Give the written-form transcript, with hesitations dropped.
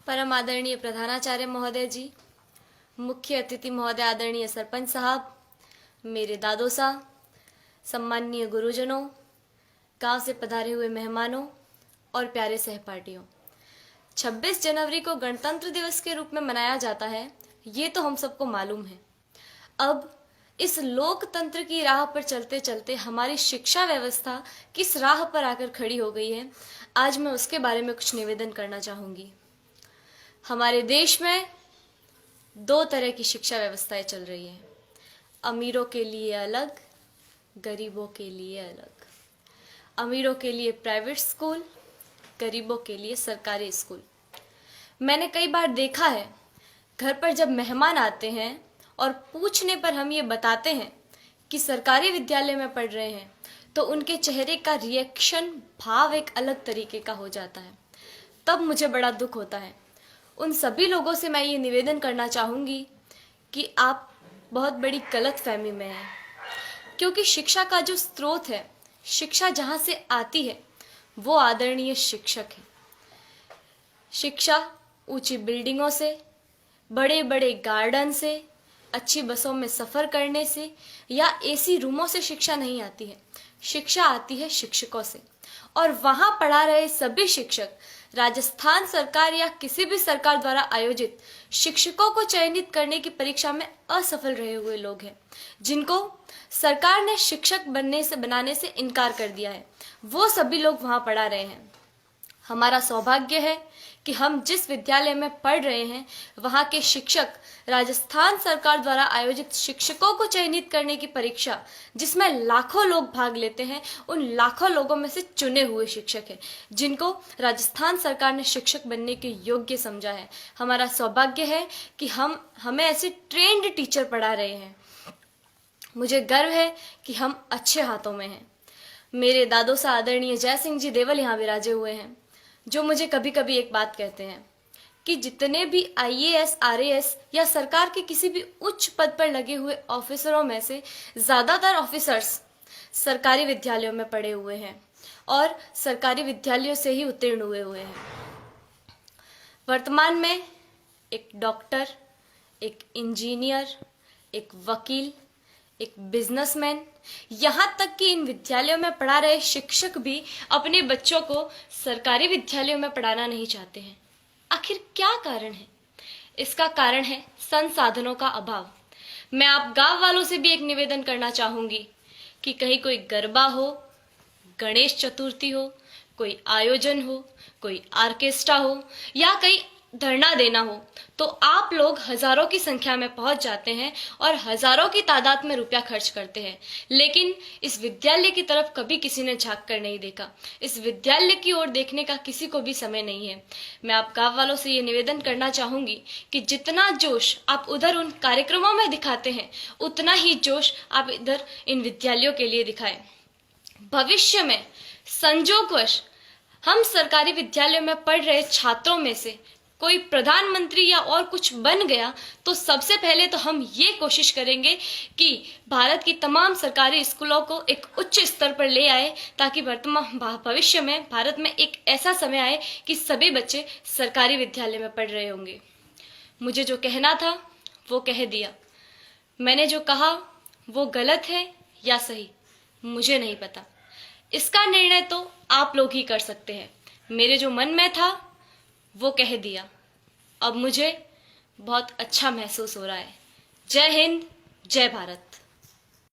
परम आदरणीय प्रधानाचार्य महोदय जी, मुख्य अतिथि महोदय आदरणीय सरपंच साहब, मेरे दादो साहब, सम्माननीय गुरुजनों, गांव से पधारे हुए मेहमानों और प्यारे सहपाठियों। 26 जनवरी को गणतंत्र दिवस के रूप में मनाया जाता है, ये तो हम सबको मालूम है। अब इस लोकतंत्र की राह पर चलते चलते हमारी शिक्षा व्यवस्था किस राह पर आकर खड़ी हो गई है, आज मैं उसके बारे में कुछ निवेदन करना चाहूंगी। हमारे देश में दो तरह की शिक्षा व्यवस्थाएं चल रही हैं, अमीरों के लिए अलग, गरीबों के लिए अलग। अमीरों के लिए प्राइवेट स्कूल, गरीबों के लिए सरकारी स्कूल। मैंने कई बार देखा है, घर पर जब मेहमान आते हैं और पूछने पर हम ये बताते हैं कि सरकारी विद्यालय में पढ़ रहे हैं, तो उनके चेहरे का रिएक्शन, भाव एक अलग तरीके का हो जाता है। तब मुझे बड़ा दुख होता है। उन सभी लोगों से मैं ये निवेदन करना चाहूँगी कि आप बहुत बड़ी गलतफहमी में हैं, क्योंकि शिक्षा का जो स्रोत है, शिक्षा जहाँ से आती है, वो आदरणीय शिक्षक है। शिक्षा ऊंची बिल्डिंगों से, बड़े बड़े गार्डन से, अच्छी बसों में सफ़र करने से या एसी रूमों से शिक्षा नहीं आती है। शिक्षा आती है शिक्षकों से, और वहाँ पढ़ा रहे सभी शिक्षक राजस्थान सरकार या किसी भी सरकार द्वारा आयोजित शिक्षकों को चयनित करने की परीक्षा में असफल रहे हुए लोग हैं, जिनको सरकार ने शिक्षक बनाने से इनकार कर दिया है। वो सभी लोग वहाँ पढ़ा रहे हैं। हमारा सौभाग्य है कि हम जिस विद्यालय में पढ़ रहे हैं, वहाँ के शिक्षक राजस्थान सरकार द्वारा आयोजित शिक्षकों को चयनित करने की परीक्षा, जिसमें लाखों लोग भाग लेते हैं, उन लाखों लोगों में से चुने हुए शिक्षक हैं, जिनको राजस्थान सरकार ने शिक्षक बनने के योग्य समझा है। हमारा सौभाग्य है कि हमें ऐसे ट्रेंड टीचर पढ़ा रहे हैं। मुझे गर्व है कि हम अच्छे हाथों में हैं। मेरे दादो सा आदरणीय जय सिंह जी देवल यहाँ विराजे हुए हैं, जो मुझे कभी कभी एक बात कहते हैं कि जितने भी IAS, RAS या सरकार के किसी भी उच्च पद पर लगे हुए ऑफिसरों में से ज़्यादातर ऑफिसर्स सरकारी विद्यालयों में पढ़े हुए हैं और सरकारी विद्यालयों से ही उत्तीर्ण हुए हैं। वर्तमान में एक डॉक्टर, एक इंजीनियर, एक वकील, एक बिजनेसमैन, यहाँ तक कि इन विद्यालयों में पढ़ा रहे शिक्षक भी अपने बच्चों को सरकारी विद्यालयों में पढ़ाना नहीं चाहते हैं। आखिर क्या कारण है? इसका कारण है संसाधनों का अभाव। मैं आप गांव वालों से भी एक निवेदन करना चाहूंगी कि कहीं कोई गरबा हो, गणेश चतुर्थी हो, कोई आयोजन हो, कोई ऑर्केस्ट्रा हो या कहीं धरना देना हो, तो आप लोग हजारों की संख्या में पहुंच जाते हैं और हजारों की तादाद में रुपया खर्च करते हैं, लेकिन इस विद्यालय की तरफ कभी किसी ने झांक कर नहीं देखा। इस विद्यालय की ओर देखने का किसी को भी समय नहीं है। मैं आप गांव वालों से ये निवेदन करना चाहूंगी कि जितना जोश आप उधर उन कार्यक्रमों में दिखाते हैं, उतना ही जोश आप इधर इन विद्यालयों के लिए दिखाएं। भविष्य में संजोगवश हम सरकारी विद्यालयों में पढ़ रहे छात्रों में से कोई प्रधानमंत्री या और कुछ बन गया, तो सबसे पहले तो हम ये कोशिश करेंगे कि भारत की तमाम सरकारी स्कूलों को एक उच्च स्तर पर ले आए, ताकि वर्तमान भविष्य में भारत में एक ऐसा समय आए कि सभी बच्चे सरकारी विद्यालय में पढ़ रहे होंगे। मुझे जो कहना था वो कह दिया। मैंने जो कहा वो गलत है या सही, मुझे नहीं पता। इसका निर्णय तो आप लोग ही कर सकते हैं। मेरे जो मन में था वो कह दिया। अब मुझे बहुत अच्छा महसूस हो रहा है। जय हिंद, जय भारत।